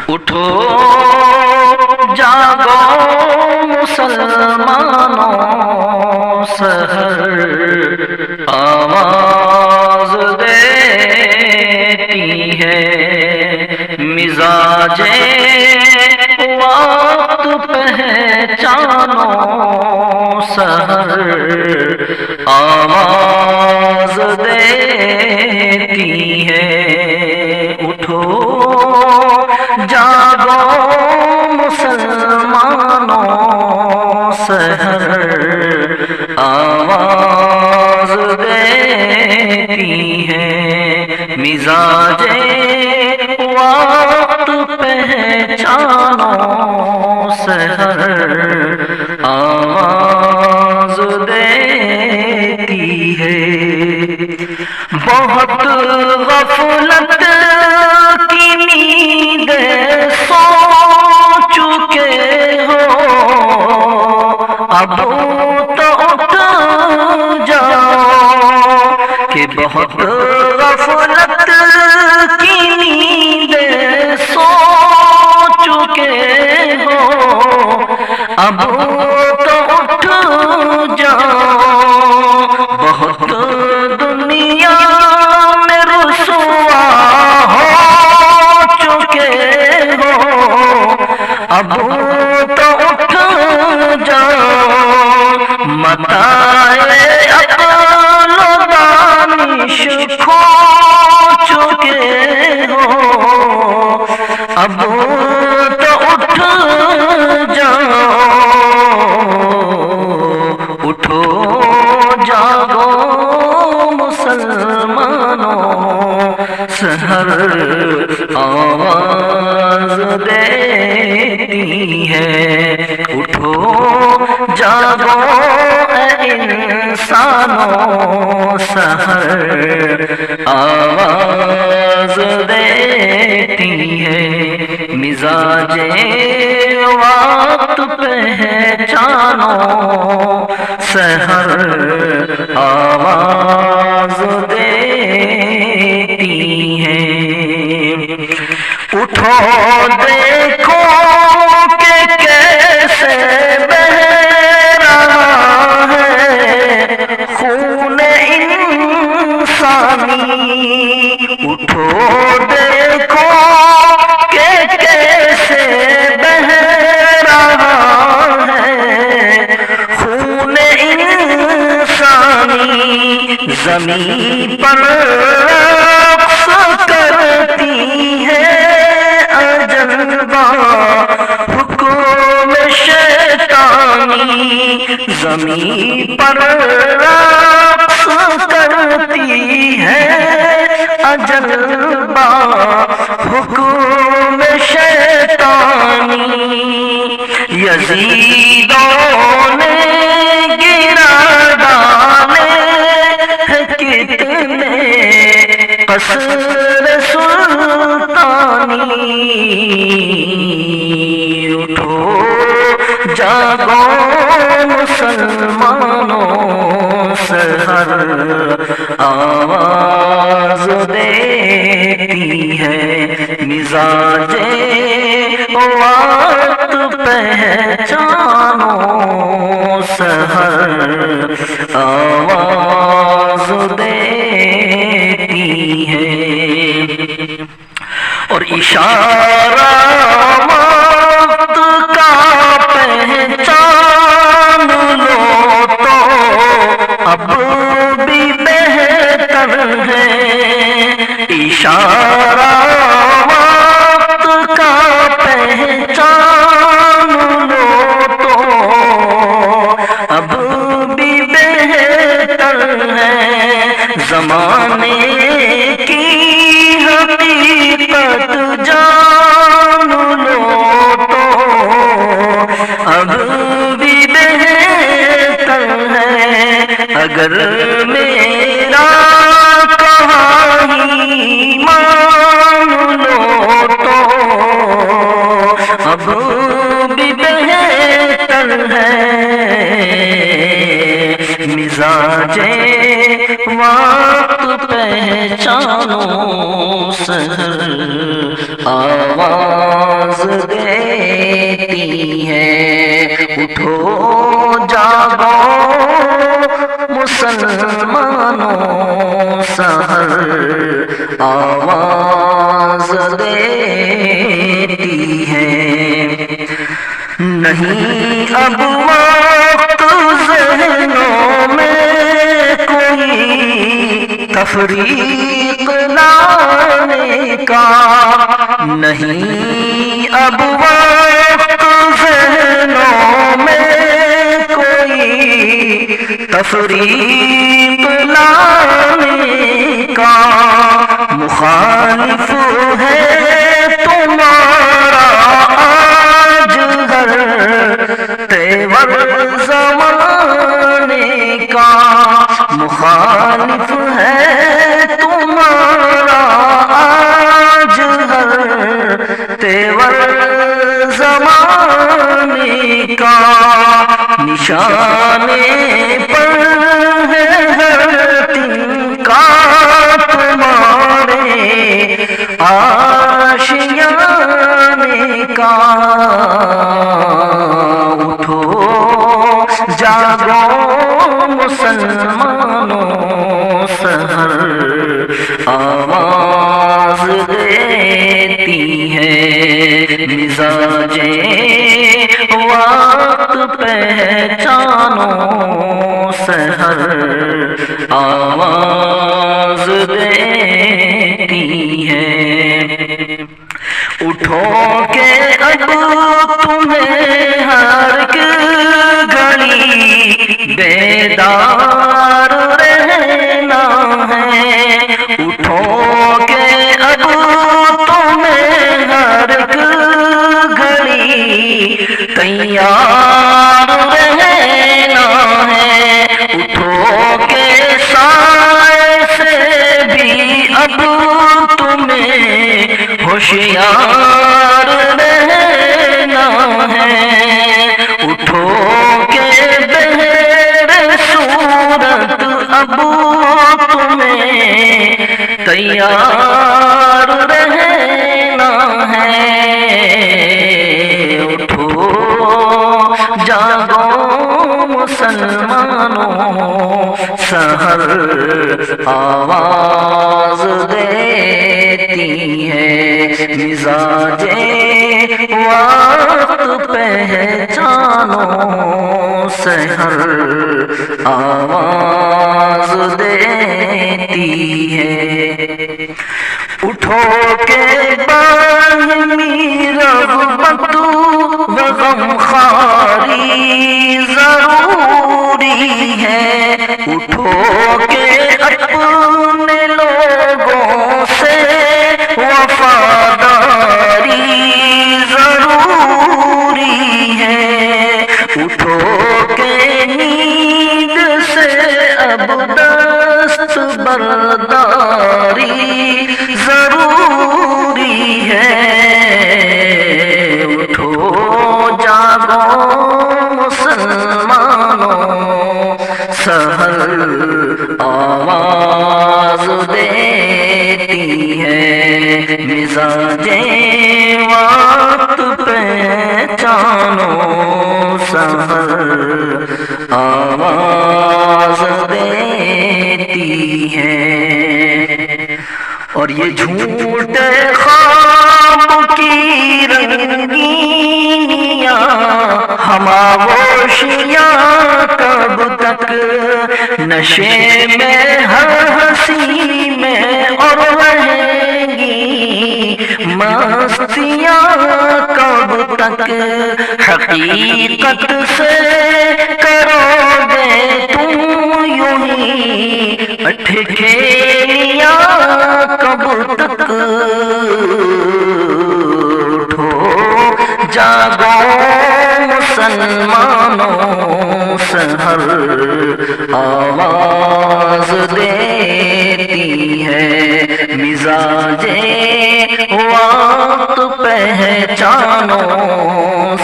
اٹھو جاگو مسلمانوں، سحر آواز دیتی ہے، مزاج وقت پہچانو، سحر آواز دیتی ہے، اٹھو جاگو مسلمانوں، سحر آواز دیتی ہے، مزاج وقت پہچانو، سحر آواز دیتی ہے۔ بہت غفلت کی نیند سو چکے ہو، اب تو اٹھ جاؤ کہ بہت غفلت کی نیند سو چکے ہو، اب تو اٹھ جاؤ، بہت دنیا میں رسوا ہو چکے ہو، اب تو اٹھ جاؤ، متاع عقل و دانش کھو چکے ہو، اب تو اٹھ جاؤ، اٹھو جاگو مسلمانوں، سحر آواز دیتی ہے، اٹھو جاگو اے انسانوں، سحر آواز دیتی ہے، مزاج وقت پہچانو، سحر آواز دیتی ہے، اٹھو دیکھو کہ کیسے بہہ رہا ہے خون انسانی، اٹھو دیکھو کہ کیسے بہہ رہا ہے خون انسانی، زمین پر رقص کرتی ہے اجنبا حکم شیطانی، زمین پر رقص کرتی ہے اجنبا حکم شیطانی، یزیدوں نے گرا ڈالے ہیں کتنے قصر سلطانی، اٹھو جاگو مسلمانوں، سحر آواز دیتی ہے، مزاج وقت پہچانو، سحر آواز دیتی ہے، اور اشارہ وقت کا پہچان لو تو اب بھی بہتر ہے، اشارہ وقت کا پہچان لو تو اب بھی بہتر ہے، زمانے کی حقیقت جان لو تو اب بھی بہتر ہے، اگر میرا کہا ہی مان لو تو اب بھی بہتر ہے، مزاج وقت پہچانو، سحر آواز دیتی ہے۔ اٹھو جاگو مسلمانوں، سحر آواز دیتی ہے۔ نہیں اب وقت ذہنوں میں کوئی تفریق لانے کا، نہیں اب وقت ذہنوں میں کوئی تفریق لانے کا۔ مخالف ہے تمہارا آج ہر تیور زمانے کا، مخالف ہے تمہارا آج ہر تیور زمانے کا۔ نشانے پر ہے ہر تنکا تمہارے آشیانے کا۔ اٹھو جاگو مسلمانوں، سحر آواز دیتی ہے۔ مزاج وقت پہچانو، سحر آواز دیتی ہے۔ اٹھو کہ اب تمہیں ہر گھڑی بیدار رہنا ہے۔ اٹھو کہ اب تمہیں ہر گھڑی تیار رہنا ہے۔ اٹھو کہ سائے سے بھی اب تمہیں ہوشیار رہنا ہے۔ اٹھو کہ بہر صورت اب تمہیں تیار رہنا ہے۔ اٹھو جاگو مسلمانوں، سحر آواز دیتی ہے۔ مزاج وقت پہچانو، سحر آواز دیتی ہے۔ اٹھو کہ باہمی رغبت و غمخواری ضروری ہے۔ اٹھو کہ اپنے لوگوں سے وفاداری ضروری ہے۔ اٹھو کہ نیند سے اب دست برداری ضروری ہے۔ اٹھو جاگو مسلمانوں، سحر آواز دیتی ہے۔ مزاج وقت پہچانو، سحر آواز دیتی ہے۔ اور یہ جھوٹے خواب کی رنگینیاں، خاموشیاں کب تک؟ نشے میں ہر ہنسی میں اور رہیں گی مستیاں کب تک؟ حقیقت سے کرو گے تم یوں ہی ٹھکیلیاں کب تک؟ اٹھو جاگو مسلمانوں، سحر آواز دیتی ہے۔ مزاج وقت پہچانو،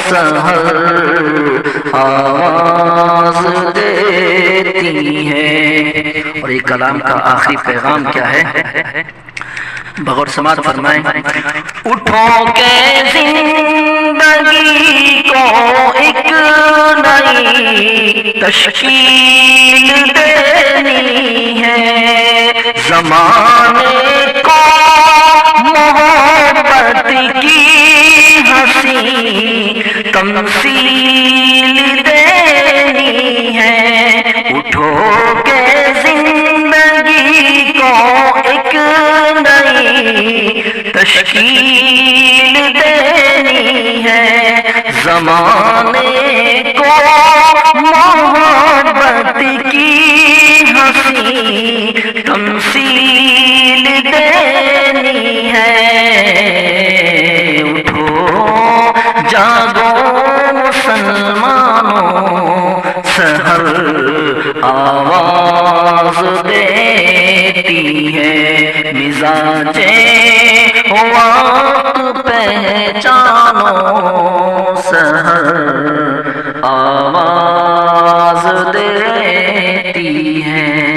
سحر آواز دیتی ہے۔ اور یہ کلام کا آخری پیغام کیا ہے؟ بغور سماعت فرمائیں۔ اٹھو کہ زندگی کو ایک نئی تشکیل دینی ہے، زمانے کو محبت کی حسین تمثیل دینی ہے۔ اٹھو کہ زندگی کو ایک نئی تشکیل دینی ہے، زمانے کو محبت کی حسین تمثیل دینی ہے۔ اٹھو جاگو مسلمانوں، سحر آواز دیتی ہے، مزاج وقت پہچانو، سحر آواز دیتی ہے۔